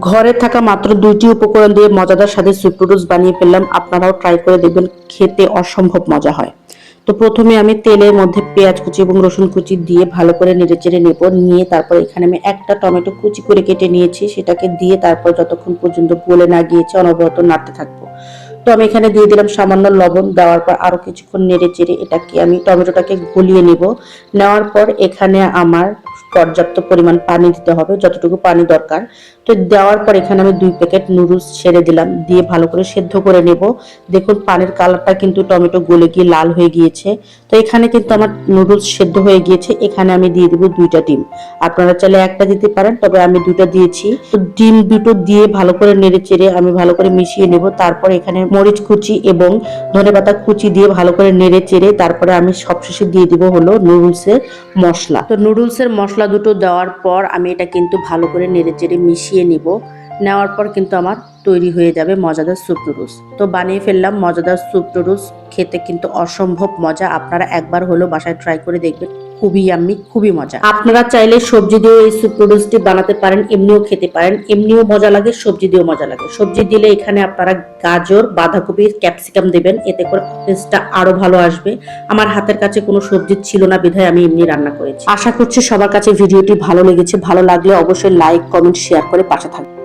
ঘরে থাকা মাত্র ২টি উপকরণ দিয়ে মজাদার স্বাদের সুইট নুডলস বানিয়ে ফেললাম। আপনারাও ট্রাই করে দেখবেন, খেতে অসম্ভব মজা হয়। তো প্রথমে আমি তেলের মধ্যে পেঁয়াজ কুচি এবং রসুন কুচি দিয়ে ভালো করে নেড়েচেড়ে নেব। নিয়ে তারপর এখানে আমি একটা টমেটো কুচি করে কেটে নিয়েছি, সেটাকে দিয়ে তারপর যতক্ষণ পর্যন্ত গলে না গিয়েছে অনবরত নাড়তে থাকবো। তো আমি এখানে দিয়ে দিলাম সামান্য লবণ। দেওয়ার পর আরো কিছুক্ষণ নেড়েচেড়ে এটাকে আমি টমেটোটাকে গলিয়ে নেব। নেওয়ার পর এখানে আমার পর্যাপ্ত পরিমাণ পানি দিতে হবে, যতটুকু পানি দরকার। তো দেওয়ার পর এখানে আমি 2 প্যাকেট নুডলস ছেড়ে দিলাম, দিয়ে ভালো করে সেদ্ধ করে নেব। দেখুন পানির কালারটা কিন্তু টমেটো গলে গিয়ে লাল হয়ে গিয়েছে। তো এখানে কিন্তু আমার নুডলস সেদ্ধ হয়ে গিয়েছে। এখানে আমি দিয়ে দিব 2টা ডিম। আপনারা চাইলে একটা দিতে পারেন, তবে আমি 2টা দিয়েছি। তো ডিম দুটো দিয়ে ভালো করে নেড়েচেড়ে আমি ভালো করে মিশিয়ে নেব। তারপর এখানে মরিচ কুচি এবং ধনেপাতা কুচি দিয়ে ভালো করে নেড়েচেড়ে তারপরে আমি সবশেষে দিয়ে দিব হলো নুডলসের মশলা। তো নুডলসের মশলা দুটো দেওয়ার পর আমি এটা কিন্তু ভালো করে নেড়েচেড়ে মিশিয়ে নিব। নেওয়ার পর কিন্তু আমার তৈরি হয়ে যাবে মজাদার স্যুপ নুডলস। তো বানিয়ে ফেললাম মজাদার স্যুপ নুডলস। খেতে কিন্তু অসম্ভব মজা। আপনারা একবার হলো বাসায় ট্রাই করে দেখবেন, খুবই ইয়াম্মি, খুবই মজা। আপনারা চাইলে সবজি দিয়েও এই স্যুপ নুডলসটি বানাতে পারেন, এমনিও খেতে পারেন। এমনিও মজা লাগে, সবজি দিয়েও মজা লাগে। সবজি দিলে এখানে আপনারা গাজর, বাঁধাকপি, ক্যাপসিকাম দেবেন, এতে করে টেস্টটা আরো ভালো আসবে। আমার হাতের কাছে কোনো সবজি ছিল না বিধায় আমি এমনি রান্না করেছি। আশা করছি সবার কাছে ভিডিওটি ভালো লেগেছে। ভালো লাগলে অবশ্যই লাইক, কমেন্ট, শেয়ার করে পাশে থাকবেন।